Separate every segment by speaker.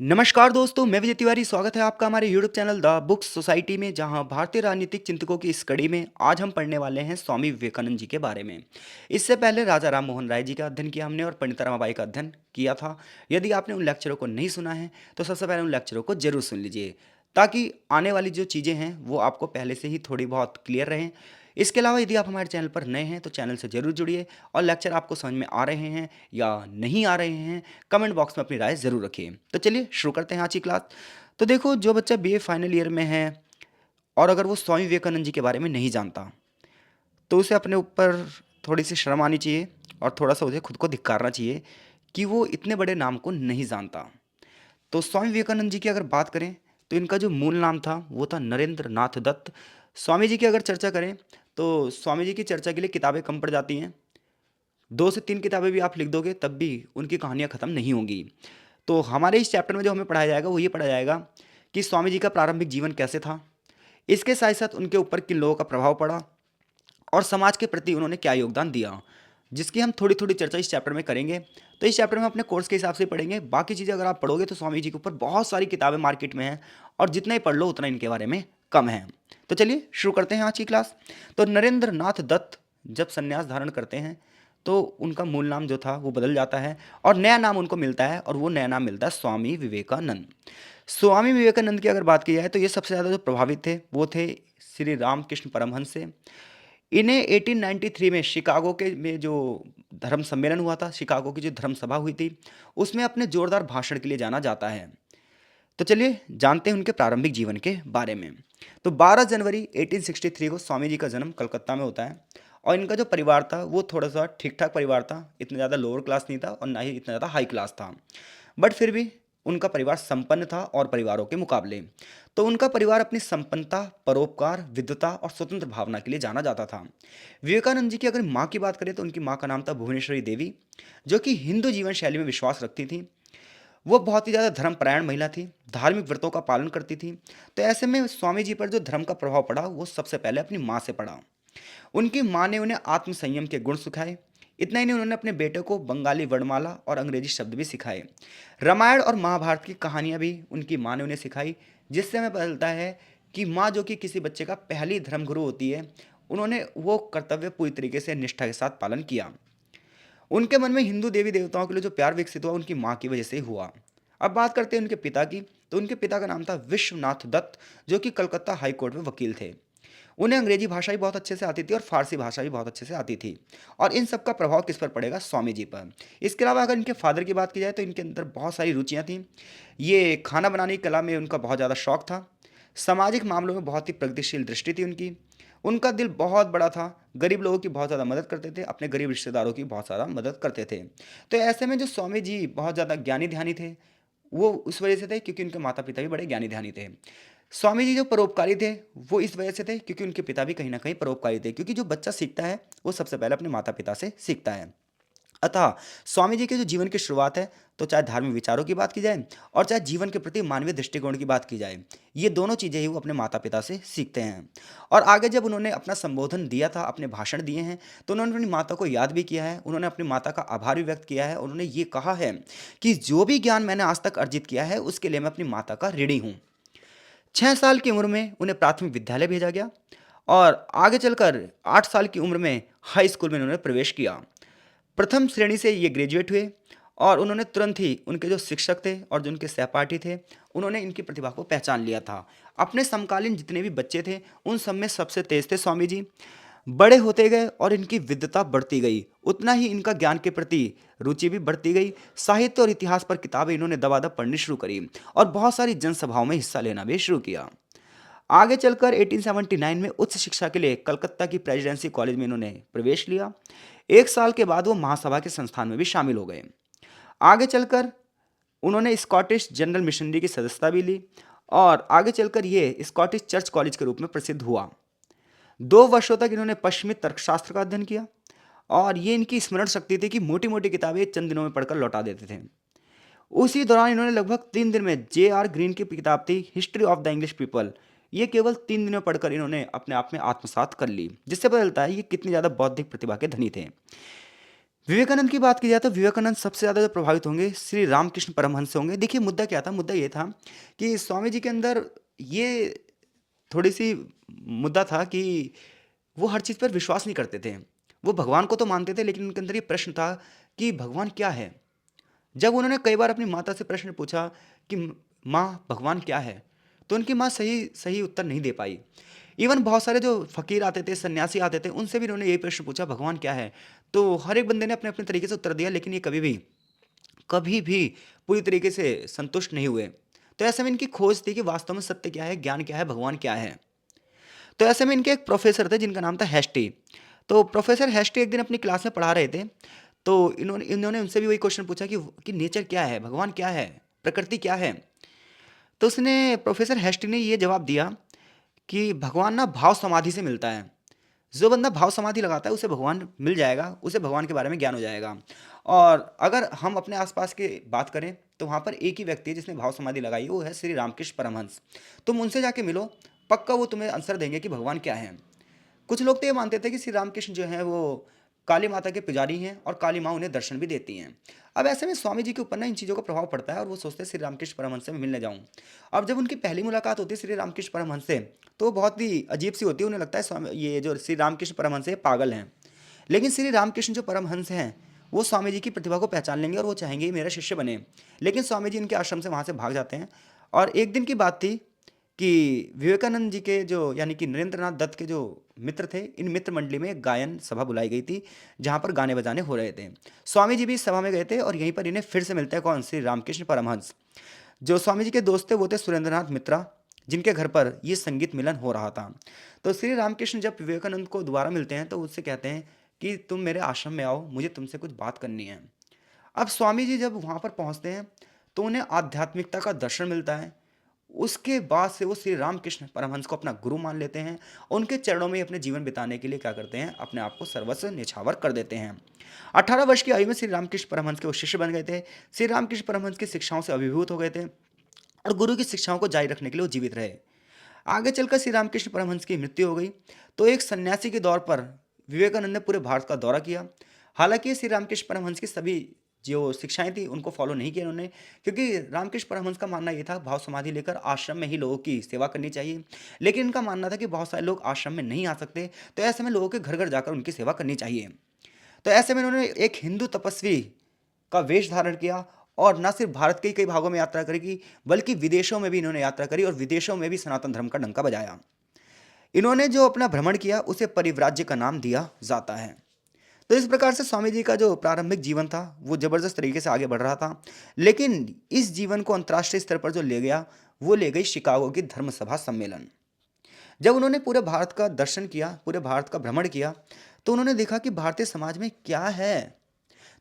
Speaker 1: नमस्कार दोस्तों, मैं विजय तिवारी। स्वागत है आपका हमारे YouTube channel the book society में, जहां भारतीय राजनीतिक चिंतकों की इस कड़ी में आज हम पढ़ने वाले हैं स्वामी विवेकानंद जी के बारे में। इससे पहले राजा राम मोहन राय जी का अध्ययन किया हमने और पंडित रमाबाई का अध्ययन किया था। यदि आपने उन लेक्चरों को नहीं सुना है तो सबसे पहले उन लेक्चरों को जरूर सुन लीजिए, ताकि आने वाली जो चीज़ें हैं वो आपको पहले से ही थोड़ी बहुत क्लियर रहें। इसके अलावा यदि आप हमारे चैनल पर नए हैं तो चैनल से जरूर जुड़िए, और लेक्चर आपको समझ में आ रहे हैं या नहीं आ रहे हैं, कमेंट बॉक्स में अपनी राय ज़रूर रखिए। तो चलिए शुरू करते हैं आज की क्लास। तो देखो, जो बच्चा बीए फाइनल ईयर में है और अगर वो स्वामी विवेकानंद जी के बारे में नहीं जानता, तो उसे अपने ऊपर थोड़ी सी शर्म आनी चाहिए और थोड़ा सा उसे खुद को धिक्कारना चाहिए कि वो इतने बड़े नाम को नहीं जानता। तो स्वामी विवेकानंद जी की अगर बात करें तो इनका जो मूल नाम था वो था नरेंद्र नाथ दत्त। स्वामी जी की अगर चर्चा करें तो स्वामी जी की चर्चा के लिए किताबें कम पड़ जाती हैं। 2 से 3 किताबें भी आप लिख दोगे तब भी उनकी कहानियाँ ख़त्म नहीं होंगी। तो हमारे इस चैप्टर में जो हमें पढ़ाया जाएगा वो ये पढ़ाया जाएगा कि स्वामी जी का प्रारंभिक जीवन कैसे था, इसके साथ साथ उनके ऊपर किन लोगों का प्रभाव पड़ा और समाज के प्रति उन्होंने क्या योगदान दिया, जिसकी हम थोड़ी थोड़ी चर्चा इस चैप्टर में करेंगे। तो इस चैप्टर में अपने कोर्स के हिसाब से पढ़ेंगे। बाकी चीज़ें अगर आप पढ़ोगे तो स्वामी जी के ऊपर बहुत सारी किताबें मार्केट में हैं, और जितना ही पढ़ लो उतना इनके बारे में कम है। तो चलिए शुरू करते हैं आज की क्लास। तो नरेंद्र नाथ दत्त जब संन्यास धारण करते हैं तो उनका मूल नाम जो था वो बदल जाता है और नया नाम उनको मिलता है, और वो नया नाम मिलता है स्वामी विवेकानंद। स्वामी विवेकानंद की अगर बात की जाए तो ये सबसे ज़्यादा जो प्रभावित थे वो थे श्री रामकृष्ण परमहंस से। इन्हें 1893 में शिकागो के में जो धर्म सम्मेलन हुआ था, शिकागो की जो धर्म सभा हुई थी, उसमें अपने जोरदार भाषण के लिए जाना जाता है। तो चलिए जानते हैं उनके प्रारंभिक जीवन के बारे में। तो 12 जनवरी 1863 को स्वामी जी का जन्म कलकत्ता में होता है, और इनका जो परिवार था वो थोड़ा सा ठीक ठाक परिवार था। इतना ज़्यादा लोअर क्लास नहीं था और ना ही इतना ज़्यादा हाई क्लास था, बट फिर भी उनका परिवार संपन्न था और परिवारों के मुकाबले। तो उनका परिवार अपनी संपन्नता, परोपकार, विद्वता और स्वतंत्र भावना के लिए जाना जाता था। विवेकानंद जी की अगर माँ की बात करें तो उनकी माँ का नाम था भुवनेश्वरी देवी, जो कि हिंदू जीवन शैली में विश्वास रखती थी। वो बहुत ही ज़्यादा धर्मपरायण महिला थी, धार्मिक व्रतों का पालन करती थी। तो ऐसे में स्वामी जी पर जो धर्म का प्रभाव पड़ा वो सबसे पहले अपनी माँ से पड़ा। उनकी माँ ने उन्हें आत्मसंयम के गुण सिखाए। इतना ही नहीं, उन्होंने अपने बेटे को बंगाली वर्णमाला और अंग्रेजी शब्द भी सिखाए। रामायण और महाभारत की कहानियाँ भी उनकी माँ ने उन्हें सिखाई, जिससे हमें पता चलता है कि माँ जो कि किसी बच्चे का पहली धर्मगुरु होती है, उन्होंने वो कर्तव्य पूरी तरीके से निष्ठा के साथ पालन किया। उनके मन में हिंदू देवी देवताओं के लिए जो प्यार विकसित हुआ उनकी माँ की वजह से ही हुआ। अब बात करते हैं उनके पिता की। तो उनके पिता का नाम था विश्वनाथ दत्त, जो कि कलकत्ता हाई कोर्ट में वकील थे। उन्हें अंग्रेजी भाषा भी बहुत अच्छे से आती थी और फारसी भाषा भी बहुत अच्छे से आती थी। और इन सब का प्रभाव किस पर पड़ेगा? स्वामी जी पर। इसके अलावा अगर इनके फादर की बात की जाए तो इनके अंदर बहुत सारी रुचियाँ थीं। ये खाना बनाने की कला में उनका बहुत ज़्यादा शौक था। सामाजिक मामलों में बहुत ही प्रगतिशील दृष्टि थी उनकी। उनका दिल बहुत बड़ा था, गरीब लोगों की बहुत ज़्यादा मदद करते थे, अपने गरीब रिश्तेदारों की बहुत ज़्यादा मदद करते थे। तो ऐसे में जो स्वामी जी बहुत ज़्यादा ज्ञानी ध्यानी थे, वो उस वजह से थे क्योंकि उनके माता पिता भी बड़े ज्ञानी ध्यानी थे। स्वामी जी जो परोपकारी थे वो इस वजह से थे क्योंकि उनके पिता भी कहीं ना कहीं परोपकारी थे, क्योंकि जो बच्चा सीखता है वो सबसे पहले अपने माता पिता से सीखता है। अतः स्वामी जी के जो जीवन की शुरुआत है, तो चाहे धार्मिक विचारों की बात की जाए और चाहे जीवन के प्रति मानवीय दृष्टिकोण की बात की जाए, ये दोनों चीज़ें ही वो अपने माता पिता से सीखते हैं। और आगे जब उन्होंने अपना संबोधन दिया था, अपने भाषण दिए हैं, तो उन्होंने अपनी माता को याद भी किया है, उन्होंने अपनी माता का आभार भी व्यक्त किया है। उन्होंने ये कहा है कि जो भी ज्ञान मैंने आज तक अर्जित किया है उसके लिए मैं अपनी माता का ऋणी हूँ। 6 साल की उम्र में उन्हें प्राथमिक विद्यालय भेजा गया, और आगे चलकर 8 साल की उम्र में हाई स्कूल में उन्होंने प्रवेश किया। प्रथम श्रेणी से ये ग्रेजुएट हुए, और उन्होंने तुरंत ही उनके जो शिक्षक थे और जो उनके सहपाठी थे, उन्होंने इनकी प्रतिभा को पहचान लिया था। अपने समकालीन जितने भी बच्चे थे उन सब में सबसे तेज थे स्वामी जी। बड़े होते गए और इनकी विद्वता बढ़ती गई, उतना ही इनका ज्ञान के प्रति रुचि भी बढ़ती गई। साहित्य और इतिहास पर किताबें इन्होंने दबादब पढ़नी शुरू करी और बहुत सारी जनसभाओं में हिस्सा लेना भी शुरू किया। आगे चलकर 1879 में उच्च शिक्षा के लिए कलकत्ता की प्रेसिडेंसी कॉलेज में इन्होंने प्रवेश लिया। 1 साल के बाद वो महासभा के संस्थान में भी शामिल हो गए। आगे चलकर उन्होंने स्कॉटिश जनरल मिशनरी की सदस्यता भी ली, और आगे चलकर ये स्कॉटिश चर्च कॉलेज के रूप में प्रसिद्ध हुआ। 2 वर्षों तक इन्होंने पश्चिमी तर्कशास्त्र का अध्ययन किया, और ये इनकी स्मरण शक्ति थी कि मोटी मोटी किताबें चंद दिनों में पढ़कर लौटा देते थे। उसी दौरान इन्होंने लगभग 3 दिन में J.R. ग्रीन की किताब थी history of the English people, ये केवल 3 दिन में पढ़कर इन्होंने अपने आप में आत्मसात कर ली, जिससे पता चलता है ये कितनी ज़्यादा बौद्धिक प्रतिभा के धनी थे। विवेकानंद की बात की जाए तो विवेकानंद सबसे ज़्यादा जो प्रभावित होंगे श्री रामकृष्ण परमहंस से होंगे। देखिए मुद्दा क्या था, मुद्दा ये था कि स्वामी जी के अंदर ये थोड़ी-सी मुद्दा था कि वो हर चीज़ पर विश्वास नहीं करते थे। वो भगवान को तो मानते थे, लेकिन उनके अंदर ये प्रश्न था कि भगवान क्या है? जब उन्होंने कई बार अपनी माता से प्रश्न पूछा कि माँ भगवान क्या है? तो उनकी माँ सही सही उत्तर नहीं दे पाई। इवन बहुत सारे जो फ़कीर आते थे, सन्यासी आते थे, उनसे भी इन्होंने यही प्रश्न पूछा भगवान क्या है? तो हर एक बंदे ने अपने-अपने तरीके से उत्तर दिया, लेकिन ये कभी भी पूरी तरीके से संतुष्ट नहीं हुए। तो ऐसे में इनकी खोज थी कि वास्तव में सत्य क्या है, ज्ञान क्या है, भगवान क्या है? तो ऐसे में इनके एक प्रोफ़ेसर थे जिनका नाम था हेस्टी। तो प्रोफ़ेसर हेस्टी एक दिन अपनी क्लास में पढ़ा रहे थे, तो इन्होंने इन्होंने उनसे भी वही क्वेश्चन पूछा कि नेचर क्या है? भगवान क्या है? प्रकृति क्या है? तो उसने प्रोफ़ेसर हेस्टी ने ये जवाब दिया कि भगवान ना भाव समाधि से मिलता है। जो बंदा भाव समाधि लगाता है उसे भगवान मिल जाएगा, उसे भगवान के बारे में ज्ञान हो जाएगा। और अगर हम अपने आस-पास की बात करें तो वहाँ पर एक ही व्यक्ति है जिसने भाव समाधि लगाई है, वो है श्री रामकृष्ण परमहंस। तुम उनसे जाके मिलो, पक्का वो तुम्हें आंसर देंगे कि भगवान क्या है। कुछ लोग तो ये मानते थे कि श्री रामकृष्ण जो हैं वो काली माता के पुजारी हैं और काली माँ उन्हें दर्शन भी देती हैं। अब ऐसे में स्वामी जी के ऊपर ना इन चीज़ों का प्रभाव पड़ता है और वो सोचते हैं श्री रामकृष्ण परमहंस से मैं मिलने जाऊँ। अब जब उनकी पहली मुलाकात होती है श्री रामकृष्ण परमहंस से, तो वो बहुत ही अजीब सी होती है। उन्हें लगता है स्वामी ये जो श्री रामकृष्ण परमहंस है ये पागल हैं। लेकिन श्री रामकृष्ण जो परमहंस हैं, वो स्वामी जी की प्रतिभा को पहचान लेंगे और वो चाहेंगे ये मेरा शिष्य बने। लेकिन स्वामी जी इनके आश्रम से वहाँ से भाग जाते हैं। और एक दिन की बात थी कि विवेकानंद जी के जो यानी कि नरेंद्रनाथ दत्त के जो मित्र थे, इन मित्र मंडली में एक गायन सभा बुलाई गई थी, जहाँ पर गाने बजाने हो रहे थे। स्वामी जी भी इस सभा में गए थे और यहीं पर इन्हें फिर से मिलते हैं कौन? श्री रामकृष्ण परमहंस। जो स्वामी जी के दोस्त थे वो थे सुरेंद्रनाथ मित्रा, जिनके घर पर ये संगीत मिलन हो रहा था। तो श्री रामकृष्ण जब विवेकानंद को दोबारा मिलते हैं तो उससे कहते हैं कि तुम मेरे आश्रम में आओ, मुझे तुमसे कुछ बात करनी है। अब स्वामी जी जब वहाँ पर पहुँचते हैं तो उन्हें आध्यात्मिकता का दर्शन मिलता है। उसके बाद से वो श्री रामकृष्ण परमहंस को अपना गुरु मान लेते हैं। उनके चरणों में ही अपने जीवन बिताने के लिए क्या करते हैं, अपने आप को सर्वस्व न्यौछावर कर देते हैं। 18 वर्ष की आयु में श्री रामकृष्ण परमहंस के वो शिष्य बन गए थे। श्री रामकृष्ण परमहंस की शिक्षाओं से अभिभूत हो गए थे और गुरु की शिक्षाओं को जारी रखने के लिए वो जीवित रहे। आगे चलकर श्री रामकृष्ण परमहंस की मृत्यु हो गई। तो एक सन्यासी के दौर पर विवेकानंद ने पूरे भारत का दौरा किया। हालांकि श्री रामकृष्ण परमहंस की सभी जो शिक्षाएं थी उनको फॉलो नहीं किया उन्होंने, क्योंकि रामकृष्ण परमहंस का मानना ये था भाव समाधि लेकर आश्रम में ही लोगों की सेवा करनी चाहिए। लेकिन इनका मानना था कि बहुत सारे लोग आश्रम में नहीं आ सकते, तो ऐसे में लोगों के घर घर जाकर उनकी सेवा करनी चाहिए। तो ऐसे में उन्होंने एक हिंदू तपस्वी का वेश धारण किया और न सिर्फ भारत के ही कई भागों में यात्रा करी, बल्कि विदेशों में भी इन्होंने यात्रा करी और विदेशों में भी सनातन धर्म का डंका बजाया। इन्होंने जो अपना भ्रमण किया उसे परिव्राज्य का नाम दिया जाता है। तो इस प्रकार से स्वामी जी का जो प्रारंभिक जीवन था वो जबरदस्त तरीके से आगे बढ़ रहा था। लेकिन इस जीवन को अंतर्राष्ट्रीय स्तर पर जो ले गया, वो ले गई शिकागो की धर्म सभा सम्मेलन। जब उन्होंने पूरे भारत का दर्शन किया, पूरे भारत का भ्रमण किया, तो उन्होंने देखा कि भारतीय समाज में क्या है।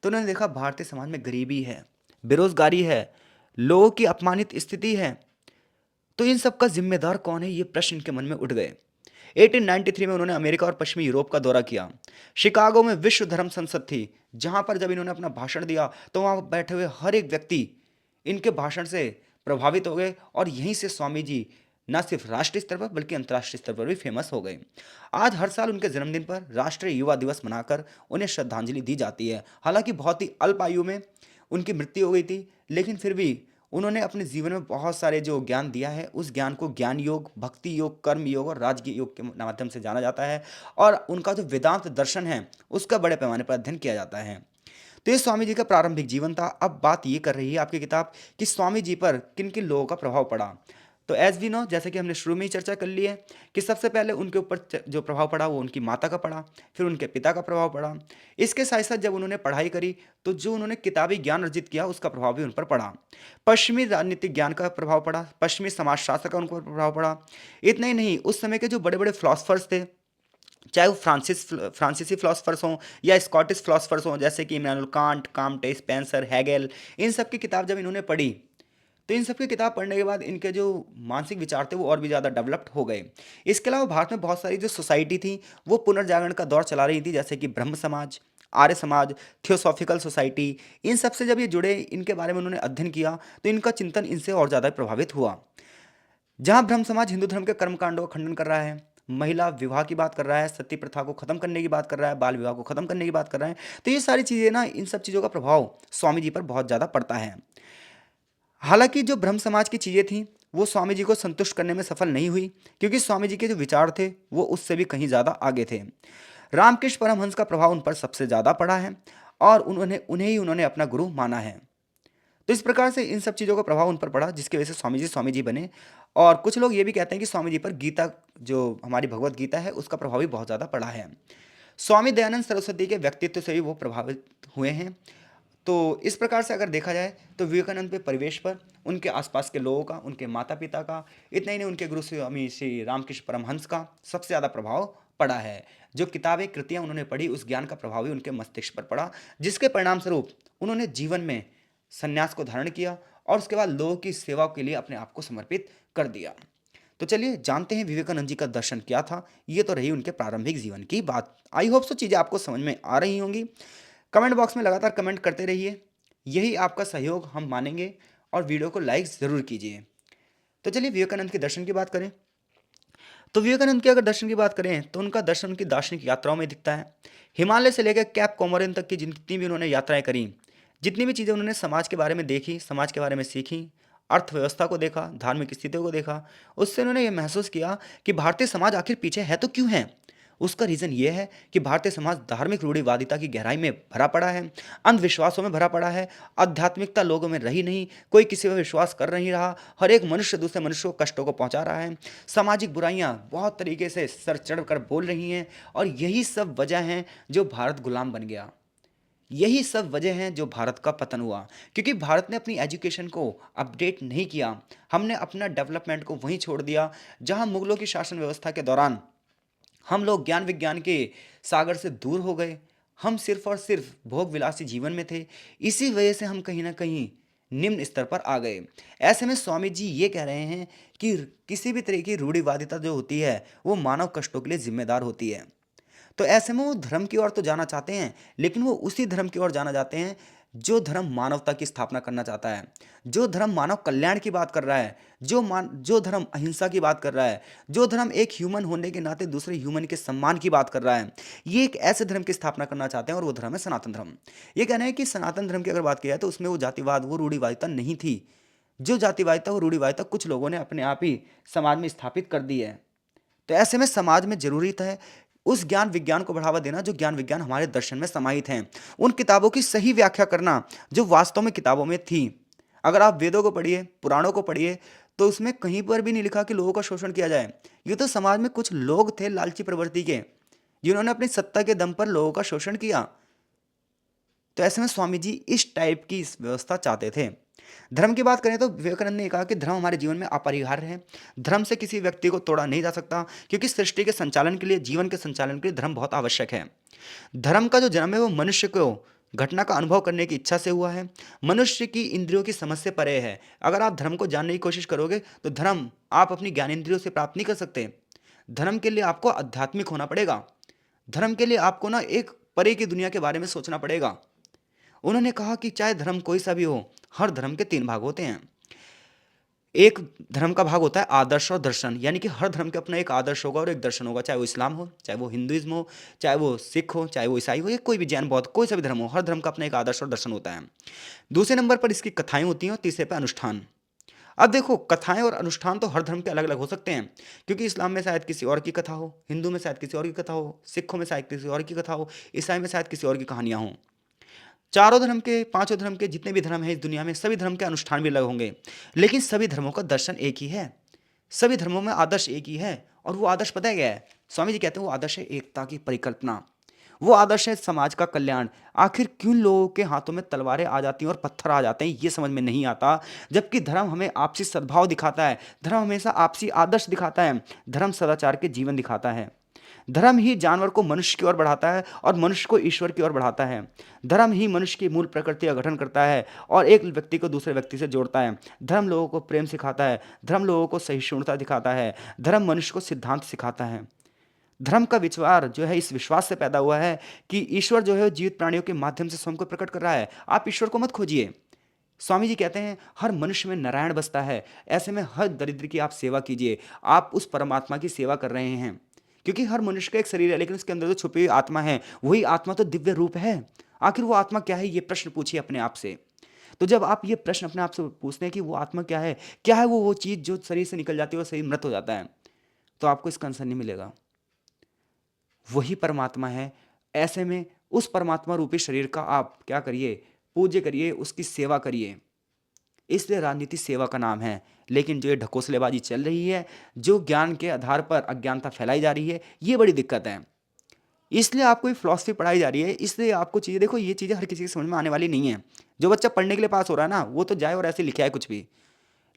Speaker 1: तो उन्होंने देखा भारतीय समाज में गरीबी है, बेरोजगारी है, लोगों की अपमानित स्थिति है। तो इन सब का जिम्मेदार कौन है, ये प्रश्न इनके मन में उठ गए। 1893 में उन्होंने अमेरिका और पश्चिमी यूरोप का दौरा किया। शिकागो में विश्व धर्म संसद थी, जहां पर जब इन्होंने अपना भाषण दिया तो वहां बैठे हुए हर एक व्यक्ति इनके भाषण से प्रभावित हो गए और यहीं से स्वामी जी न सिर्फ राष्ट्रीय स्तर पर बल्कि अंतर्राष्ट्रीय स्तर पर भी फेमस हो गए। आज हर साल उनके जन्मदिन पर राष्ट्रीय युवा दिवस मनाकर उन्हें श्रद्धांजलि दी जाती है। हालांकि बहुत ही अल्प आयु में उनकी मृत्यु हो गई थी, लेकिन फिर भी उन्होंने अपने जीवन में बहुत सारे जो ज्ञान दिया है उस ज्ञान को ज्ञान योग, भक्ति योग, कर्म योग और राजकीय योग के माध्यम से जाना जाता है। और उनका जो वेदांत दर्शन है उसका बड़े पैमाने पर अध्ययन किया जाता है। तो ये स्वामी जी का प्रारंभिक जीवन था। अब बात ये कर रही है आपकी किताब कि स्वामी जी पर किन किन लोगों का प्रभाव पड़ा। तो एज वी नो, जैसे कि हमने शुरू में ही चर्चा कर ली है कि सबसे पहले उनके ऊपर जो प्रभाव पड़ा वो उनकी माता का पड़ा, फिर उनके पिता का प्रभाव पड़ा। इसके साथ साथ जब उन्होंने पढ़ाई करी तो जो उन्होंने किताबी ज्ञान अर्जित किया उसका प्रभाव भी उन पर पड़ा। पश्चिमी राजनीतिक ज्ञान का प्रभाव पड़ा, पश्चिमी समाजशास्त्र का उन पर प्रभाव पड़ा। इतना ही नहीं, उस समय के जो बड़े बड़े फिलोसफर्स थे, चाहे वो फ्रांसीसी फिलोसफर्स हों या स्कॉटिश फिलोसफर्स हों, जैसे कि Immanuel Kant, Comte, Spencer, Hegel, इन सब की किताब जब इन्होंने पढ़ी तो इन सब की किताब पढ़ने के बाद इनके जो मानसिक विचार थे वो और भी ज़्यादा डेवलप्ड हो गए। इसके अलावा भारत में बहुत सारी जो सोसाइटी थी वो पुनर्जागरण का दौर चला रही थी, जैसे कि ब्रह्म समाज, आर्य समाज, थियोसॉफिकल सोसाइटी। इन सब से जब ये जुड़े, इनके बारे में उन्होंने अध्ययन किया तो इनका चिंतन इनसे और ज़्यादा प्रभावित हुआ। जहाँ ब्रह्म समाज हिंदू धर्म के कर्मकांडों का खंडन कर रहा है, महिला विवाह की बात कर रहा है, सती प्रथा को खत्म करने की बात कर रहा है, बाल विवाह को खत्म करने की बात कर रहा है। तो ये सारी चीज़ें ना, इन सब चीज़ों का प्रभाव स्वामी जी पर बहुत ज़्यादा पड़ता है। हालांकि जो ब्रह्म समाज की चीज़ें थीं वो स्वामी जी को संतुष्ट करने में सफल नहीं हुई, क्योंकि स्वामी जी के जो विचार थे वो उससे भी कहीं ज़्यादा आगे थे। रामकृष्ण परमहंस का प्रभाव उन पर सबसे ज़्यादा पड़ा है और उन्हें अपना गुरु माना है। तो इस प्रकार से इन सब चीज़ों का प्रभाव उन पर पड़ा, जिसकी वजह से स्वामी जी बने। और कुछ लोग ये भी कहते हैं कि स्वामी जी पर गीता, जो हमारी भगवत गीता है, उसका प्रभाव भी बहुत ज़्यादा पड़ा है। स्वामी दयानंद सरस्वती के व्यक्तित्व से भी वो प्रभावित हुए हैं। तो इस प्रकार से अगर देखा जाए तो विवेकानंद पे परिवेश पर, उनके आसपास के लोगों का, उनके माता पिता का, इतना ही नहीं, उनके गुरु स्वामी श्री रामकृष्ण परमहंस का सबसे ज़्यादा प्रभाव पड़ा है। जो किताबें कृतियाँ उन्होंने पढ़ी, उस ज्ञान का प्रभाव भी उनके मस्तिष्क पर पड़ा, जिसके परिणाम स्वरूप उन्होंने जीवन में संन्यास को धारण किया और उसके बाद लोगों की सेवा के लिए अपने आप को समर्पित कर दिया। तो चलिए जानते हैं विवेकानंद जी का दर्शन क्या था। ये तो रही उनके प्रारंभिक जीवन की बात। आई होप सो चीज़ें आपको समझ में आ रही होंगी। कमेंट बॉक्स में लगातार कमेंट करते रहिए, यही आपका सहयोग हम मानेंगे, और वीडियो को लाइक ज़रूर कीजिए। तो चलिए विवेकानंद के दर्शन की बात करें। तो विवेकानंद के अगर दर्शन की बात करें तो उनका दर्शन उनकी दार्शनिक यात्राओं में दिखता है। हिमालय से लेकर कैप कोमोरिन तक की जितनी भी उन्होंने यात्राएं करी, जितनी भी चीज़ें उन्होंने समाज के बारे में देखी, समाज के बारे में सीखी, अर्थव्यवस्था को देखा, धार्मिक स्थितियों को देखा, उससे उन्होंने ये महसूस किया कि भारतीय समाज आखिर पीछे है तो क्यों है। उसका रीज़न ये है कि भारतीय समाज धार्मिक रूढ़िवादिता की गहराई में भरा पड़ा है, अंधविश्वासों में भरा पड़ा है, आध्यात्मिकता लोगों में रही नहीं, कोई किसी पर विश्वास कर नहीं रहा, हर एक मनुष्य दूसरे मनुष्य को कष्टों को पहुंचा रहा है, सामाजिक बुराइयां बहुत तरीके से सर चढ़ कर बोल रही हैं, और यही सब वजह हैं जो भारत गुलाम बन गया। यही सब वजह हैं जो भारत का पतन हुआ, क्योंकि भारत ने अपनी एजुकेशन को अपडेट नहीं किया। हमने अपना डेवलपमेंट को वहीं छोड़ दिया जहां मुगलों की शासन व्यवस्था के दौरान हम लोग ज्ञान विज्ञान के सागर से दूर हो गए। हम सिर्फ और सिर्फ भोग विलासी जीवन में थे। इसी वजह से हम कहीं ना कहीं निम्न स्तर पर आ गए। ऐसे में स्वामी जी ये कह रहे हैं कि किसी भी तरह की रूढ़िवादिता जो होती है वो मानव कष्टों के लिए जिम्मेदार होती है। तो ऐसे में वो धर्म की ओर तो जाना चाहते हैं, लेकिन वो उसी धर्म की ओर जाना चाहते हैं जो धर्म मानवता की स्थापना करना चाहता है, जो धर्म मानव कल्याण की बात कर रहा है, जो धर्म अहिंसा की बात कर रहा है, जो धर्म एक ह्यूमन होने के नाते दूसरे ह्यूमन के सम्मान की बात कर रहा है। ये एक ऐसे धर्म की स्थापना करना चाहते हैं, और वो धर्म है सनातन धर्म। ये कहना है कि सनातन धर्म की अगर बात की जाए तो उसमें वो जातिवाद, वो रूढ़िवादिता नहीं थी। जो जातिवादिता, वो रूढ़िवादिता कुछ लोगों ने अपने आप ही समाज में स्थापित कर दी है। तो ऐसे में समाज में जरूरी है उस ज्ञान विज्ञान को बढ़ावा देना जो ज्ञान विज्ञान हमारे दर्शन में समाहित हैं, उन किताबों की सही व्याख्या करना जो वास्तव में किताबों में थी। अगर आप वेदों को पढ़िए, पुराणों को पढ़िए, तो उसमें कहीं पर भी नहीं लिखा कि लोगों का शोषण किया जाए। ये तो समाज में कुछ लोग थे लालची प्रवृत्ति के, जिन्होंने अपनी सत्ता के दम पर लोगों का शोषण किया। तो ऐसे में स्वामी जी इस टाइप की इस व्यवस्था चाहते थे। धर्म की बात करें तो विवेकानंद ने कहा कि धर्म हमारे जीवन में अपरिहार्य है। धर्म से किसी व्यक्ति को तोड़ा नहीं जा सकता, क्योंकि सृष्टि के संचालन के लिए, जीवन के संचालन के लिए धर्म बहुत आवश्यक है। धर्म का जो जन्म है वो मनुष्य को घटना का अनुभव करने की इच्छा से हुआ है। मनुष्य की इंद्रियों की समझ से परे है। अगर आप धर्म को जानने की कोशिश करोगे तो धर्म आप अपनी ज्ञानेंद्रियों से प्राप्त नहीं कर सकते। धर्म के लिए आपको आध्यात्मिक होना पड़ेगा। धर्म के लिए आपको ना एक परे की दुनिया के बारे में सोचना पड़ेगा। उन्होंने कहा कि चाहे धर्म कोई सा भी हो, हर धर्म के तीन भाग होते हैं। एक धर्म का भाग होता है आदर्श और दर्शन, यानी कि हर धर्म के अपना एक आदर्श होगा और एक दर्शन होगा, चाहे वो इस्लाम हो, चाहे वो हिंदुइज्म हो, चाहे वो सिख हो, चाहे वो ईसाई हो, या कोई भी जैन बौद्ध, कोई सा भी धर्म हो, हर धर्म का अपना एक आदर्श और दर्शन होता है। दूसरे नंबर पर इसकी कथाएं होती हैं, और तीसरे पे अनुष्ठान। अब देखो, कथाएं और अनुष्ठान तो हर धर्म के अलग अलग हो सकते हैं, क्योंकि इस्लाम में शायद किसी और की कथा हो, हिंदू में शायद किसी और की कथा हो, सिखों में शायद किसी और की कथा हो, ईसाई में शायद किसी और की कहानियां हों। चारों धर्म के, पांचों धर्म के, जितने भी धर्म हैं इस दुनिया में, सभी धर्म के अनुष्ठान भी अलग होंगे, लेकिन सभी धर्मों का दर्शन एक ही है। सभी धर्मों में आदर्श एक ही है, और वो आदर्श पता है क्या है? स्वामी जी कहते हैं वो आदर्श है एकता की परिकल्पना। वो आदर्श है समाज का कल्याण। आखिर क्यों लोगों के हाथों में तलवारें आ जाती हैं और पत्थर आ जाते हैं, ये समझ में नहीं आता। जबकि धर्म हमें आपसी सद्भाव दिखाता है, धर्म हमेशा आपसी आदर्श दिखाता है, धर्म सदाचार के जीवन दिखाता है। धर्म ही जानवर को मनुष्य की ओर बढ़ाता है और मनुष्य को ईश्वर की ओर बढ़ाता है। धर्म ही मनुष्य की मूल प्रकृति का गठन करता है और एक व्यक्ति को दूसरे व्यक्ति से जोड़ता है। धर्म लोगों को प्रेम सिखाता है, धर्म लोगों को सहिष्णुता दिखाता है, धर्म मनुष्य को सिद्धांत सिखाता है। धर्म का विचार जो है इस विश्वास से पैदा हुआ है कि ईश्वर जो है जीवित प्राणियों के माध्यम से स्वयं को प्रकट कर रहा है। आप ईश्वर को मत खोजिए। स्वामी जी कहते हैं हर मनुष्य में नारायण बसता है। ऐसे में हर दरिद्र की आप सेवा कीजिए, आप उस परमात्मा की सेवा कर रहे हैं। क्योंकि हर मनुष्य का एक शरीर है, लेकिन उसके अंदर जो छुपी हुई आत्मा है, वही आत्मा तो दिव्य रूप है। आखिर वो आत्मा क्या है, ये प्रश्न पूछिए अपने आप से। तो जब आप ये प्रश्न अपने आप से पूछते हैं कि वो आत्मा क्या है वो चीज़ जो शरीर से निकल जाती है और शरीर मृत हो जाता है, तो आपको इसका आंसर नहीं मिलेगा। वही परमात्मा है। ऐसे में उस परमात्मा रूपी शरीर का आप क्या करिए, पूज्य करिए, उसकी सेवा करिए। इसलिए राजनीति सेवा का नाम है। लेकिन जो ये ढकोसलेबाजी चल रही है, जो ज्ञान के आधार पर अज्ञानता फैलाई जा रही है, ये बड़ी दिक्कत है। इसलिए आपको ये फिलॉसफी पढ़ाई जा रही है, इसलिए आपको चीज़ें, देखो ये चीज़ें हर किसी की समझ में आने वाली नहीं है। जो बच्चा पढ़ने के लिए पास हो रहा है ना, वो तो जाए और ऐसे लिखे आए कुछ भी।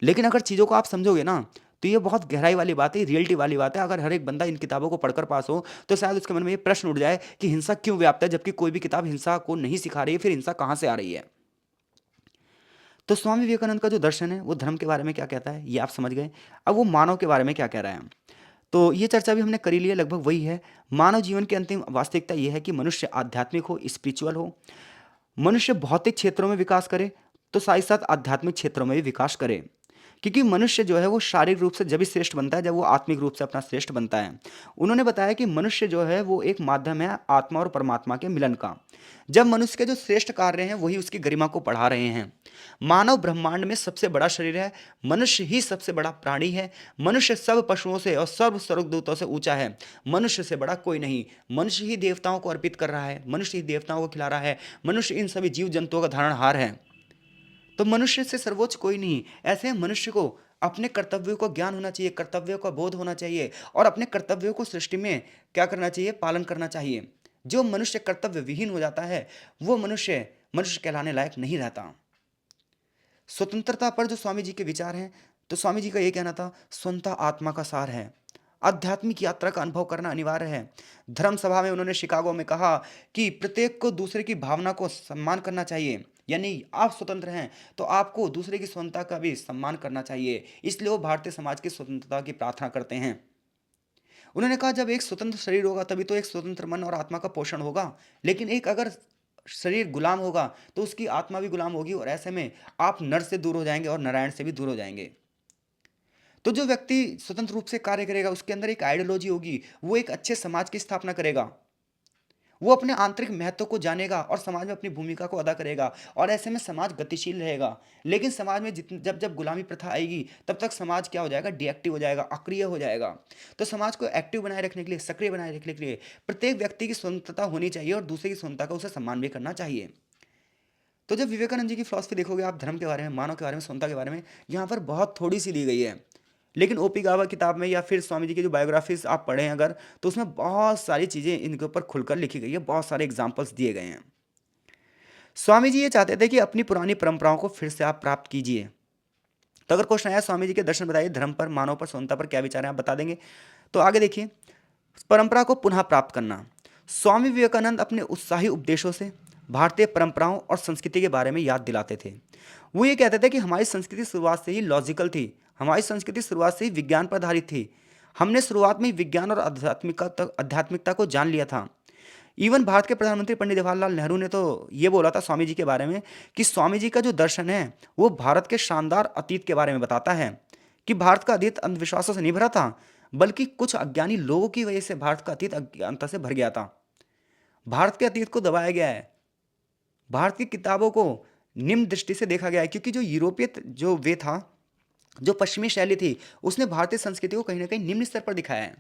Speaker 1: लेकिन अगर चीज़ों को आप समझोगे ना, तो ये बहुत गहराई वाली बात है, रियलिटी वाली बात है। अगर हर एक बंदा इन किताबों को पढ़कर पास हो, तो शायद उसके मन में ये प्रश्न उठ जाए कि हिंसा क्यों व्याप्त है, जबकि कोई भी किताब हिंसा को नहीं सिखा रही है, फिर हिंसा कहाँ से आ रही है। तो स्वामी विवेकानंद का जो दर्शन है, वो धर्म के बारे में क्या कहता है, ये आप समझ गए। अब वो मानव के बारे में क्या कह रहा है, तो ये चर्चा भी हमने करी ली है, लगभग वही है। मानव जीवन की अंतिम वास्तविकता ये है कि मनुष्य आध्यात्मिक हो, स्पिरिचुअल हो। मनुष्य भौतिक क्षेत्रों में विकास करे, तो साथ ही साथ आध्यात्मिक क्षेत्रों में भी विकास करे। क्योंकि मनुष्य जो है वो शारीरिक रूप से जब भी श्रेष्ठ बनता है, जब वो आत्मिक रूप से अपना श्रेष्ठ बनता है। उन्होंने बताया कि मनुष्य जो है वो एक माध्यम है आत्मा और परमात्मा के मिलन का। जब मनुष्य के जो श्रेष्ठ कार्य हैं वही उसकी गरिमा को बढ़ा रहे हैं। मानव ब्रह्मांड में सबसे बड़ा शरीर है। मनुष्य ही सबसे बड़ा प्राणी है। मनुष्य सब पशुओं से और सर्व स्वर्गदूतों से ऊंचा है। मनुष्य से बड़ा कोई नहीं। मनुष्य ही देवताओं को अर्पित कर रहा है, मनुष्य ही देवताओं को खिला रहा है, मनुष्य इन सभी जीव जंतुओं का धारणहार है। तो मनुष्य से सर्वोच्च कोई नहीं। ऐसे मनुष्य को अपने कर्तव्यों का ज्ञान होना चाहिए, कर्तव्यों का बोध होना चाहिए, और अपने कर्तव्यों को सृष्टि में क्या करना चाहिए, पालन करना चाहिए। जो मनुष्य कर्तव्य विहीन हो जाता है, वो मनुष्य मनुष्य कहलाने लायक नहीं रहता। स्वतंत्रता पर जो स्वामी जी के विचार हैं, तो स्वामी जी का ये कहना था, स्वतंत्रता आत्मा का सार है। आध्यात्मिक यात्रा का अनुभव करना अनिवार्य है। धर्म सभा में उन्होंने शिकागो में कहा कि प्रत्येक को दूसरे की भावना को सम्मान करना चाहिए। यानी आप स्वतंत्र हैं, तो आपको दूसरे की स्वतंत्रता का भी सम्मान करना चाहिए। इसलिए वो भारतीय समाज की स्वतंत्रता की प्रार्थना करते हैं। उन्होंने कहा, जब एक स्वतंत्र शरीर होगा तभी तो एक स्वतंत्र मन और आत्मा का पोषण होगा। लेकिन एक अगर शरीर गुलाम होगा, तो उसकी आत्मा भी गुलाम होगी, और ऐसे में आप नर से दूर हो जाएंगे और नारायण से भी दूर हो जाएंगे। तो जो व्यक्ति स्वतंत्र रूप से कार्य करेगा, उसके अंदर एक आइडियोलॉजी होगी, वो एक अच्छे समाज की स्थापना करेगा। वो अपने आंतरिक महत्व को जानेगा और समाज में अपनी भूमिका को अदा करेगा, और ऐसे में समाज गतिशील रहेगा। लेकिन समाज में जब जब गुलामी प्रथा आएगी, तब तक समाज क्या हो जाएगा, डीएक्टिव हो जाएगा, अक्रिय हो जाएगा। तो समाज को एक्टिव बनाए रखने के लिए, सक्रिय बनाए रखने के लिए प्रत्येक व्यक्ति की स्वतंत्रता होनी चाहिए, और दूसरे की स्वतंत्रता का उसे सम्मान भी करना चाहिए। तो जब विवेकानंद जी की फिलॉसफी देखोगे आप, धर्म के बारे में, मानव के बारे में, स्वतंत्रता के बारे में, यहाँ पर बहुत थोड़ी सी दी गई है। लेकिन ओपी गावा किताब में या फिर स्वामी जी की जो बायोग्राफीज आप पढ़ें अगर, तो उसमें बहुत सारी चीज़ें इनके ऊपर खुलकर लिखी गई है, बहुत सारे एग्जाम्पल्स दिए गए हैं। स्वामी जी ये चाहते थे कि अपनी पुरानी परंपराओं को फिर से आप प्राप्त कीजिए। तो अगर क्वेश्चन आया, स्वामी जी के दर्शन बताइए, धर्म पर, मानव पर, स्वतंत्रता पर क्या विचार है, आप बता देंगे। तो आगे देखिए, परंपरा को पुनः प्राप्त करना। स्वामी विवेकानंद अपने उत्साही उपदेशों से भारतीय परंपराओं और संस्कृति के बारे में याद दिलाते थे। वो ये कहते थे कि हमारी संस्कृति शुरुआत से ही लॉजिकल थी, हमारी संस्कृति शुरुआत से ही विज्ञान पर आधारित थी। हमने शुरुआत में ही विज्ञान और आध्यात्मिकता को जान लिया था। इवन भारत के प्रधानमंत्री पंडित जवाहरलाल नेहरू ने तो ये बोला था स्वामी जी के बारे में, कि स्वामी जी का जो दर्शन है वो भारत के शानदार अतीत के बारे में बताता है, कि भारत का अतीत अंधविश्वासों से नहीं भरा था, बल्कि कुछ अज्ञानी लोगों की वजह से भारत का अतीत अज्ञानता से भर गया था। भारत के अतीत को दबाया गया है, भारत की किताबों को निम्न दृष्टि से देखा गया है, क्योंकि जो यूरोपीय जो वे था, जो पश्चिमी शैली थी, उसने भारतीय संस्कृति को कहीं ना कहीं निम्न स्तर पर दिखाया है।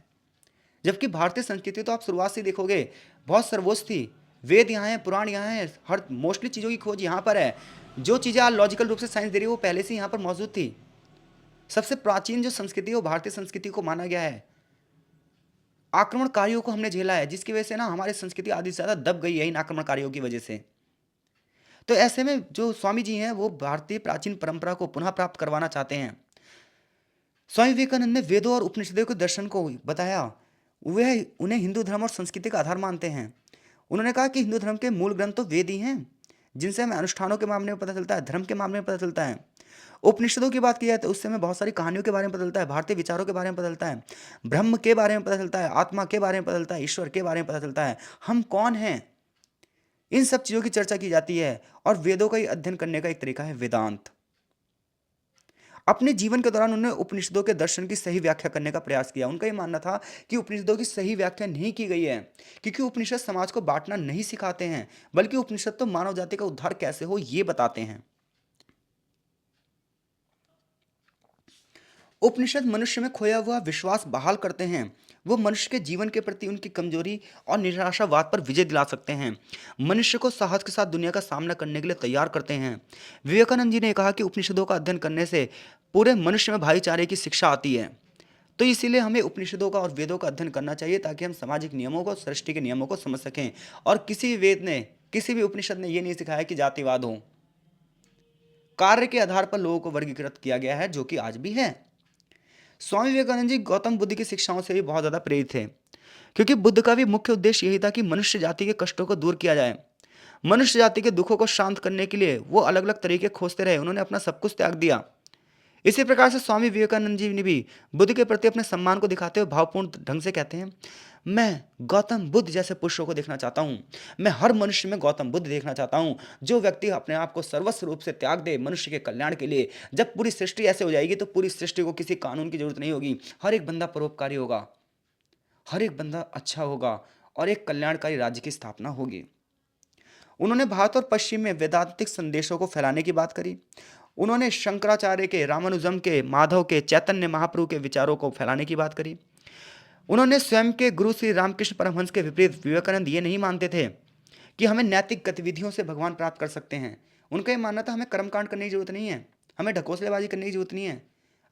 Speaker 1: जबकि भारतीय संस्कृति तो आप शुरुआत से देखोगे बहुत सर्वोच्च थी। वेद यहाँ है, पुराण यहाँ है, हर मोस्टली चीज़ों की खोज यहाँ पर है। जो चीज़ें आज लॉजिकल रूप से साइंस दे रही है, वो पहले से यहाँ पर मौजूद थी। सबसे प्राचीन जो संस्कृति है वो भारतीय संस्कृति को माना गया है। आक्रमणकारियों को हमने झेला है, जिसकी वजह से ना हमारी संस्कृति आदि से ज़्यादा दब गई है इन आक्रमणकारियों की वजह से। तो ऐसे में जो स्वामी जी हैं वो भारतीय प्राचीन परंपरा को पुनः प्राप्त करवाना चाहते हैं। स्वामी विवेकानंद ने वेदों और उपनिषदों के दर्शन को बताया। वह उन्हें हिंदू धर्म और संस्कृति का आधार मानते हैं। उन्होंने कहा कि हिंदू धर्म के मूल ग्रंथ तो वेद ही हैं, जिनसे हमें अनुष्ठानों के मामले में पता चलता है, धर्म के मामले में पता चलता है। उपनिषदों की बात की जाए तो उससे हमें बहुत सारी कहानियों के बारे में पता चलता है, भारतीय विचारों के बारे में पता चलता है, ब्रह्म के बारे में पता चलता है, आत्मा के बारे में पता चलता है, ईश्वर के बारे में पता चलता है, हम कौन हैं, इन सब चीज़ों की चर्चा की जाती है। और वेदों का ही अध्ययन करने का एक तरीका है वेदांत। अपने जीवन के दौरान उन्होंने उपनिषदों के दर्शन की सही व्याख्या करने का प्रयास किया। उनका ये मानना था कि उपनिषदों की सही व्याख्या नहीं की गई है, क्योंकि उपनिषद समाज को बांटना नहीं सिखाते हैं, बल्कि उपनिषद तो मानव जाति का उद्धार कैसे हो ये बताते हैं। उपनिषद मनुष्य में खोया हुआ विश्वास बहाल करते हैं। वो मनुष्य के जीवन के प्रति उनकी कमजोरी और निराशावाद पर विजय दिला सकते हैं। मनुष्य को साहस के साथ दुनिया का सामना करने के लिए तैयार करते हैं। विवेकानंद जी ने कहा कि उपनिषदों का अध्ययन करने से पूरे मनुष्य में भाईचारे की शिक्षा आती है। तो इसीलिए हमें उपनिषदों का और वेदों का अध्ययन करना चाहिए, ताकि हम सामाजिक नियमों को, सृष्टि के नियमों को समझ सकें। और किसी भी वेद ने, किसी भी उपनिषद ने यह नहीं सिखाया कि जातिवाद हो। कार्य के आधार पर लोगों को वर्गीकृत किया गया है, जो कि आज भी है। स्वामी विवेकानंद जी गौतम बुद्ध की शिक्षाओं से भी बहुत ज़्यादा प्रेरित थे, क्योंकि बुद्ध का भी मुख्य उद्देश्य यही था कि मनुष्य जाति के कष्टों को दूर किया जाए। मनुष्य जाति के दुखों को शांत करने के लिए वो अलग अलग तरीके खोजते रहे। उन्होंने अपना सब कुछ त्याग दिया। इसी प्रकार से स्वामी विवेकानंद जी ने भी बुद्ध के प्रति अपने सम्मान को दिखाते हुए भावपूर्ण ढंग से कहते हैं, मैं गौतम बुद्ध जैसे पुरुषों को देखना चाहता हूँ। मैं हर मनुष्य में गौतम बुद्ध देखना चाहता हूँ, जो व्यक्ति अपने आप को सर्वस्व रूप से त्याग दे मनुष्य के कल्याण के लिए। जब पूरी सृष्टि ऐसे हो जाएगी तो पूरी सृष्टि को किसी कानून की जरूरत नहीं होगी। हर एक बंदा परोपकारी होगा, हर एक बंदा अच्छा होगा, और एक कल्याणकारी राज्य की स्थापना होगी। उन्होंने भारत और पश्चिम में वेदांतिक संदेशों को फैलाने की बात करी। उन्होंने शंकराचार्य के, रामानुजम के, माधव के, चैतन्य महाप्रभु के विचारों को फैलाने की बात करी। उन्होंने स्वयं के गुरु श्री रामकृष्ण परमहंस के विपरीत विवेकानंद ये नहीं मानते थे कि हमें नैतिक गतिविधियों से भगवान प्राप्त कर सकते हैं। उनका ये मानना था हमें कर्मकांड करने की जरूरत नहीं है, हमें ढकोसलेबाजी करने की जरूरत नहीं है।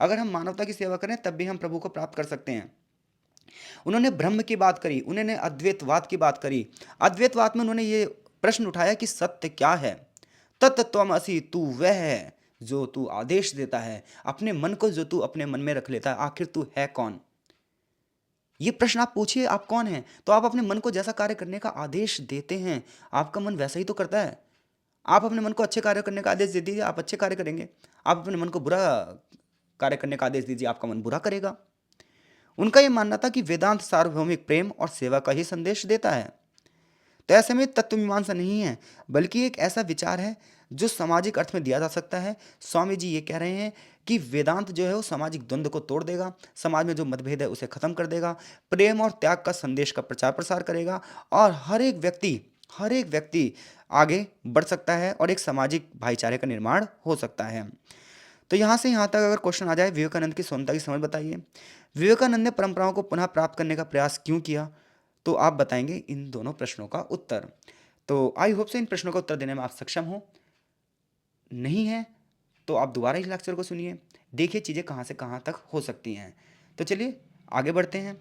Speaker 1: अगर हम मानवता की सेवा करें तब भी हम प्रभु को प्राप्त कर सकते हैं। उन्होंने ब्रह्म की बात करी, उन्होंने अद्वैतवाद की बात करी। अद्वैतवाद में उन्होंने ये प्रश्न उठाया कि सत्य क्या है। तत्त्वमसि, तू वह है जो तू आदेश देता है, अपने मन को जो तू अपने मन में रख लेता है, आखिर तू है कौन। ये प्रश्न आप पूछिए, आप कौन हैं, तो आप अपने मन को जैसा कार्य करने का आदेश देते हैं, आपका मन वैसा ही तो करता है। आप अपने मन को अच्छे कार्य करने का आदेश दे दीजिए, आप अच्छे कार्य करेंगे। आप अपने मन को बुरा कार्य करने का आदेश दीजिए, आपका मन बुरा करेगा। उनका यह मानना था कि वेदांत सार्वभौमिक प्रेम और सेवा का ही संदेश देता है। तो ऐसे में तत्व मीमांसा नहीं है, बल्कि एक ऐसा विचार है जो सामाजिक अर्थ में दिया जा सकता है। स्वामी जी ये कह रहे हैं कि वेदांत जो है वो सामाजिक द्वंद्व को तोड़ देगा, समाज में जो मतभेद है उसे खत्म कर देगा, प्रेम और त्याग का संदेश का प्रचार प्रसार करेगा, और हर एक व्यक्ति आगे बढ़ सकता है और एक सामाजिक भाईचारे का निर्माण हो सकता है। तो यहाँ से यहाँ तक अगर क्वेश्चन आ जाए, विवेकानंद की स्वतंत्रता की समझ बताइए। विवेकानंद ने परंपराओं को पुनः प्राप्त करने का प्रयास क्यों किया, तो आप बताएंगे इन दोनों प्रश्नों का उत्तर। तो आई होप से इन प्रश्नों का उत्तर देने में आप सक्षम हो। नहीं है तो आप दोबारा इस लेक्चर को सुनिए, देखिए चीज़ें कहाँ से कहाँ तक हो सकती हैं। तो चलिए आगे बढ़ते हैं।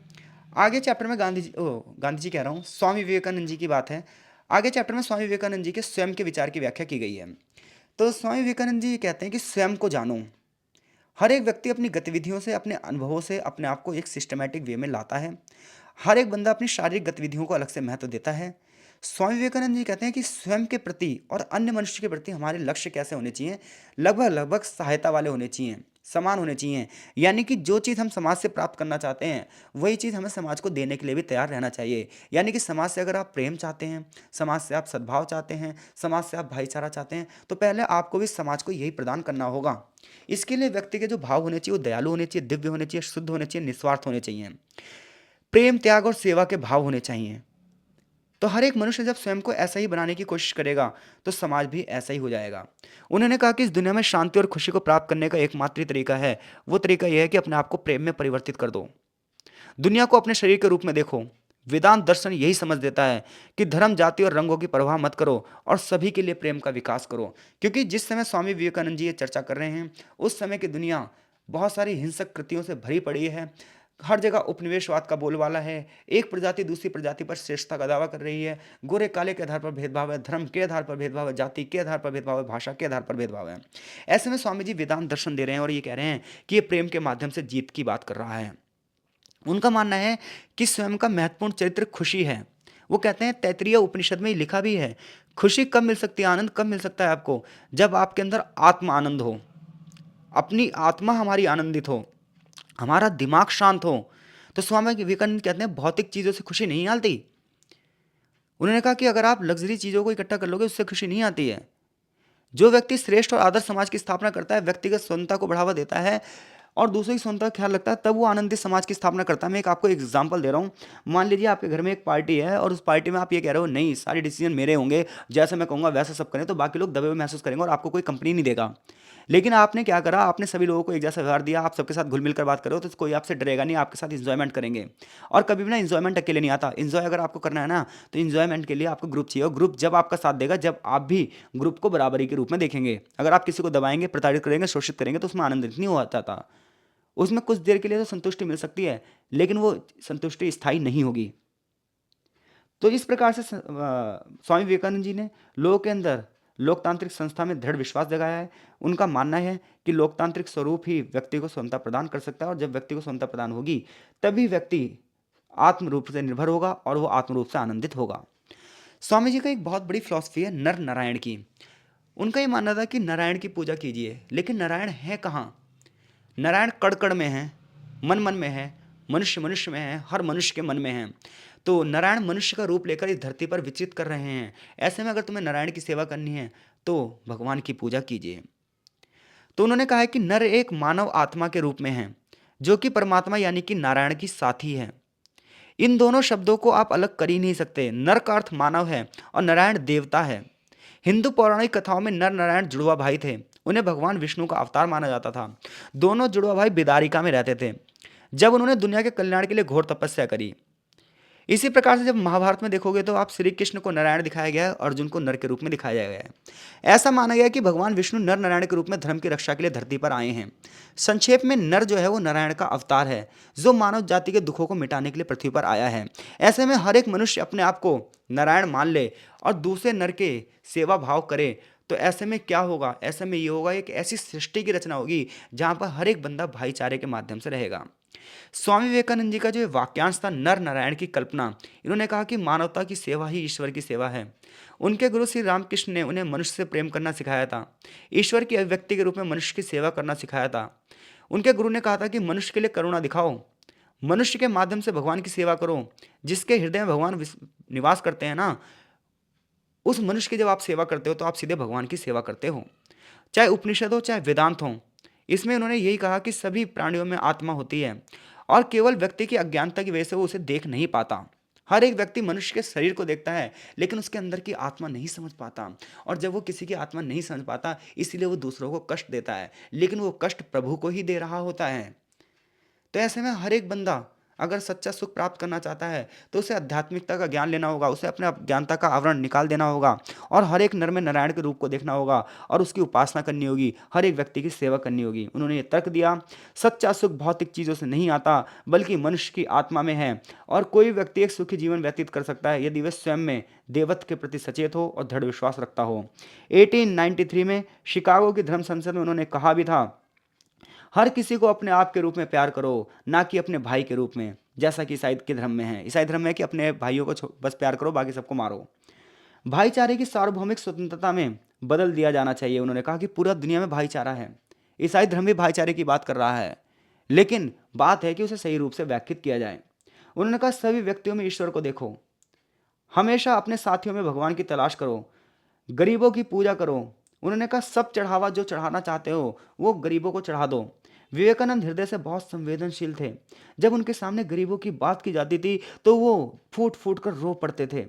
Speaker 1: आगे चैप्टर में गांधी जी कह रहा हूँ, स्वामी विवेकानंद जी की बात है। आगे चैप्टर में स्वामी विवेकानंद जी के स्वयं के विचार की व्याख्या की गई है। तो स्वामी विवेकानंद जी कहते हैं कि स्वयं को जानो। हर एक व्यक्ति अपनी गतिविधियों से, अपने अनुभवों से अपने आप को एक सिस्टमैटिक वे में लाता है। हर एक बंदा अपनी शारीरिक गतिविधियों को अलग से महत्व देता है। स्वामी विवेकानंद जी कहते हैं कि स्वयं के प्रति और अन्य मनुष्य के प्रति हमारे लक्ष्य कैसे होने चाहिए, लगभग लगभग सहायता वाले होने चाहिए, समान होने चाहिए। यानी कि जो चीज़ हम समाज से प्राप्त करना चाहते हैं वही चीज़ हमें समाज को देने के लिए भी तैयार रहना चाहिए। यानी कि समाज से अगर आप प्रेम चाहते हैं, समाज से आप सद्भाव चाहते हैं, समाज से आप भाईचारा चाहते हैं, तो पहले आपको भी समाज को यही प्रदान करना होगा। इसके लिए व्यक्ति के जो भाव होने चाहिए वो दयालु होने चाहिए, दिव्य होने चाहिए, शुद्ध होने चाहिए, निस्वार्थ होने चाहिए। प्रेम, त्याग और सेवा के भाव होने चाहिए। तो हर एक मनुष्य जब स्वयं को ऐसा ही बनाने की कोशिश करेगा तो समाज भी ऐसा ही हो जाएगा। उन्होंने कहा कि इस दुनिया में शांति और खुशी को प्राप्त करने का एकमात्र तरीका है, वो तरीका यह है कि अपने आप को प्रेम में परिवर्तित कर दो। दुनिया को अपने शरीर के रूप में देखो। वेदांत दर्शन यही समझ देता है कि धर्म, जाति और रंगों की परवाह मत करो और सभी के लिए प्रेम का विकास करो। क्योंकि जिस समय स्वामी विवेकानंद जी ये चर्चा कर रहे हैं उस समय की दुनिया बहुत सारी हिंसक कृतियों से भरी पड़ी है। हर जगह उपनिवेशवाद का बोलबाला है। एक प्रजाति दूसरी प्रजाति पर श्रेष्ठता का दावा कर रही है। गोरे काले के आधार पर भेदभाव है, धर्म के आधार पर भेदभाव है, जाति के आधार पर भेदभाव है, भाषा के आधार पर भेदभाव है। ऐसे में स्वामी जी वेदांत दर्शन दे रहे हैं और ये कह रहे हैं कि ये प्रेम के माध्यम से जीत की बात कर रहा है। उनका मानना है कि स्वयं का महत्वपूर्ण चरित्र खुशी है। वो कहते हैं, तैत्तिरीय उपनिषद में लिखा भी है, खुशी कब मिल सकती है, आनंद कब मिल सकता है आपको, जब आपके अंदर आत्म आनंद हो, अपनी आत्मा हमारी आनंदित हो, हमारा दिमाग शांत हो। तो स्वामी विवेकानंद कहते हैं भौतिक चीज़ों से खुशी नहीं आती। उन्होंने कहा कि अगर आप लग्जरी चीज़ों को इकट्ठा कर लोगे उससे खुशी नहीं आती है। जो व्यक्ति श्रेष्ठ और आदर्श समाज की स्थापना करता है, व्यक्तिगत स्वतंत्रता को बढ़ावा देता है और दूसरों की स्वतंत्रता का ख्याल रखता है, तब वो आनंदित समाज की स्थापना करता है। मैं एक आपको एग्जांपल दे रहा हूँ। मान लीजिए आपके घर में एक पार्टी है और उस पार्टी में आप ये कह रहे हो नहीं, सारे डिसीजन मेरे होंगे, जैसा मैं कहूँगा वैसा सब करें, तो बाकी लोग दबे हुए महसूस करेंगे और आपको कोई कंपनी नहीं देगा। लेकिन आपने क्या करा, आपने सभी लोगों को एक जैसा व्यवहार दिया, आप सबके साथ घुल मिलकर बात करो, तो कोई आपसे डरेगा नहीं, आपके साथ इंजॉयमेंट करेंगे। और कभी भी ना इंजॉयमेंट अकेले नहीं आता। इंजॉय अगर आपको करना है ना, तो इंजॉयमेंट के लिए आपको ग्रुप चाहिए, और ग्रुप जब आपका साथ देगा, जब आप भी ग्रुप को बराबरी के रूप में देखेंगे। अगर आप किसी को दबाएंगे, प्रताड़ित करेंगे, शोषित करेंगे, तो उसमें आनंद नहीं हो आता। उसमें कुछ देर के लिए तो संतुष्टि मिल सकती है, लेकिन वो संतुष्टि स्थायी नहीं होगी। तो इस प्रकार से स्वामी विवेकानंद जी ने लोगों के अंदर लोकतांत्रिक संस्था में दृढ़ विश्वास जगाया है। उनका मानना है कि लोकतांत्रिक स्वरूप ही व्यक्ति को स्वतंत्रता प्रदान कर सकता है, और जब व्यक्ति को स्वतंत्रता प्रदान होगी, तभी व्यक्ति आत्म रूप से निर्भर होगा और वो आत्म रूप से आनंदित होगा। स्वामी जी का एक बहुत बड़ी फिलॉसफी है नर नारायण की। उनका ये मानना था कि नारायण की पूजा कीजिए, लेकिन नारायण है कहाँ? नारायण कण कण में है, मन मन में है, मनुष्य मनुष्य में है, हर मनुष्य के मन में है। तो नारायण मनुष्य का रूप लेकर इस धरती पर विचरित कर रहे हैं। ऐसे में अगर तुम्हें नारायण की सेवा करनी है, तो भगवान की पूजा कीजिए। तो उन्होंने कहा है कि नर एक मानव आत्मा के रूप में है, जो कि परमात्मा यानी कि नारायण की साथी है। इन दोनों शब्दों को आप अलग कर ही नहीं सकते। नर का अर्थ मानव है और नारायण देवता है। हिंदू पौराणिक कथाओं में नर नारायण जुड़वा भाई थे। उन्हें भगवान विष्णु का अवतार माना जाता था। दोनों जुड़वा भाई बिदारिका में रहते थे, जब उन्होंने दुनिया के कल्याण के लिए घोर तपस्या करी। इसी प्रकार से जब महाभारत में देखोगे, तो आप श्री कृष्ण को नारायण दिखाया गया है, अर्जुन को नर के रूप में दिखाया गया है। ऐसा माना गया है कि भगवान विष्णु नर नारायण के रूप में धर्म की रक्षा के लिए धरती पर आए हैं। संक्षेप में, नर जो है वो नारायण का अवतार है, जो मानव जाति के दुखों को मिटाने के लिए पृथ्वी पर आया है। ऐसे में हर एक मनुष्य अपने आप को नारायण मान ले और दूसरे नर के सेवा भाव करे, तो ऐसे में क्या होगा? ऐसे में ये होगा, एक ऐसी सृष्टि की रचना होगी जहां पर हर एक बंदा भाईचारे के माध्यम से रहेगा। स्वामी विवेकानंद जी का जो वाक्यांश था नर नारायण की कल्पना, इन्होंने कहा कि मानवता की सेवा ही ईश्वर की सेवा है। उनके गुरु श्री रामकृष्ण ने उन्हें मनुष्य से प्रेम करना सिखाया था, ईश्वर की अभिव्यक्ति के रूप में मनुष्य की सेवा करना सिखाया था। उनके गुरु ने कहा था कि मनुष्य के लिए करुणा दिखाओ, मनुष्य के माध्यम से भगवान की सेवा करो। जिसके हृदय में भगवान निवास करते हैं ना, उस मनुष्य की जब आप सेवा करते हो, तो आप सीधे भगवान की सेवा करते हो। चाहे उपनिषद हो, चाहे वेदांत हो, इसमें उन्होंने यही कहा कि सभी प्राणियों में आत्मा होती है, और केवल व्यक्ति की अज्ञानता की वजह से वो उसे देख नहीं पाता। हर एक व्यक्ति मनुष्य के शरीर को देखता है, लेकिन उसके अंदर की आत्मा नहीं समझ पाता। और जब वो किसी की आत्मा नहीं समझ पाता, इसीलिए वो दूसरों को कष्ट देता है, लेकिन वो कष्ट प्रभु को ही दे रहा होता है। तो ऐसे में हर एक बंदा अगर सच्चा सुख प्राप्त करना चाहता है, तो उसे आध्यात्मिकता का ज्ञान लेना होगा, उसे अपने अज्ञानता का आवरण निकाल देना होगा, और हर एक नर में नारायण के रूप को देखना होगा, और उसकी उपासना करनी होगी, हर एक व्यक्ति की सेवा करनी होगी। उन्होंने ये तर्क दिया, सच्चा सुख भौतिक चीज़ों से नहीं आता, बल्कि मनुष्य की आत्मा में है, और कोई व्यक्ति एक सुखी जीवन व्यतीत कर सकता है यदि वह स्वयं में देवत्व के प्रति सचेत हो और दृढ़ विश्वास रखता हो। 1893 में शिकागो की धर्म संसद में उन्होंने कहा भी था, हर किसी को अपने आप के रूप में प्यार करो, ना कि अपने भाई के रूप में, जैसा कि ईसाई के धर्म में है। ईसाई धर्म में है कि अपने भाइयों को बस प्यार करो, बाकी सबको मारो। भाईचारे की सार्वभौमिक स्वतंत्रता में बदल दिया जाना चाहिए। उन्होंने कहा कि पूरा दुनिया में भाईचारा है। ईसाई धर्म भी भाईचारे की बात कर रहा है, लेकिन बात है कि उसे सही रूप से व्याख्यात किया जाए। उन्होंने कहा सभी व्यक्तियों में ईश्वर को देखो, हमेशा अपने साथियों में भगवान की तलाश करो, गरीबों की पूजा करो। उन्होंने कहा सब चढ़ावा जो चढ़ाना चाहते हो वो गरीबों को चढ़ा दो। विवेकानंद हृदय से बहुत संवेदनशील थे। जब उनके सामने गरीबों की बात की जाती थी, तो वो फूट फूट कर रो पड़ते थे।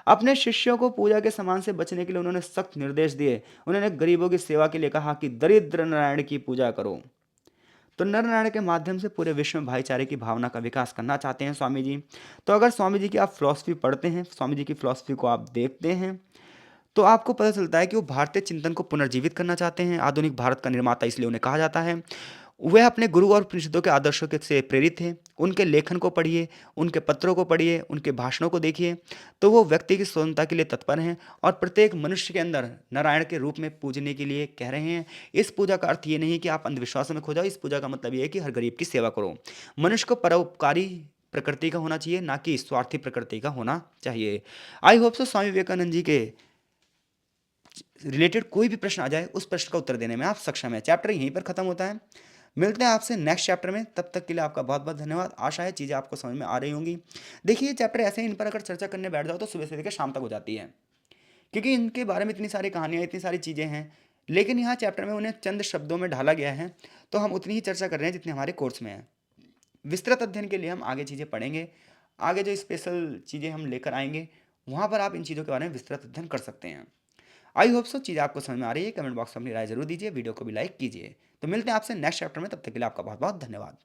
Speaker 1: अपने शिष्यों को पूजा के सामान से बचने के लिए उन्होंने सख्त निर्देश दिए। उन्होंने गरीबों की सेवा के लिए कहा कि दरिद्र नारायण की पूजा करो। तो नर नारायण के माध्यम से पूरे विश्व में भाईचारे की भावना का विकास करना चाहते हैं स्वामी जी। तो अगर स्वामी जी की आप फिलॉसफी पढ़ते हैं, स्वामी जी की फिलॉसफी को आप देखते हैं, तो आपको पता चलता है कि वो भारतीय चिंतन को पुनर्जीवित करना चाहते हैं। आधुनिक भारत का निर्माता इसलिए उन्हें कहा जाता है। वह अपने गुरु और उपनिषदों के आदर्शों के से प्रेरित थे। उनके लेखन को पढ़िए, उनके पत्रों को पढ़िए, उनके भाषणों को देखिए, तो वो व्यक्ति की स्वतंत्रता के लिए तत्पर हैं और प्रत्येक मनुष्य के अंदर नारायण के रूप में पूजने के लिए कह रहे हैं। इस पूजा का अर्थ ये नहीं कि आप अंधविश्वासों में खो जाओ। इस पूजा का मतलब ये है कि हर गरीब की सेवा करो। मनुष्य को परोपकारी प्रकृति का होना चाहिए, ना कि स्वार्थी प्रकृति का होना चाहिए। I hope so Swami Vivekananda ji के रिलेटेड कोई भी प्रश्न आ जाए, उस प्रश्न का उत्तर देने में आप सक्षम है। चैप्टर यहीं पर खत्म होता है। मिलते हैं आपसे नेक्स्ट चैप्टर में। तब तक के लिए आपका बहुत बहुत धन्यवाद। आशा है चीज़ें आपको समझ में आ रही होंगी। देखिए, ये चैप्टर ऐसे ही इन पर अगर चर्चा करने बैठ जाओ तो सुबह से लेकर शाम तक हो जाती है, क्योंकि इनके बारे में इतनी सारी कहानियाँ, इतनी सारी चीज़ें हैं, लेकिन यहाँ चैप्टर में उन्हें चंद शब्दों में ढाला गया है, तो हम उतनी ही चर्चा कर रहे हैं जितनी हमारे कोर्स में है। विस्तृत अध्ययन के लिए हम आगे चीज़ें पढ़ेंगे, आगे जो स्पेशल चीज़ें हम लेकर आएंगे, वहाँ पर आप इन चीज़ों के बारे में विस्तृत अध्ययन कर सकते हैं। आई होप सो चीज़ें आपको समझ में आ रही है। कमेंट बॉक्स में अपनी राय जरूर दीजिए, वीडियो को भी लाइक कीजिए। तो मिलते हैं आपसे नेक्स्ट चैप्टर में, तब तक के लिए आपका बहुत बहुत धन्यवाद।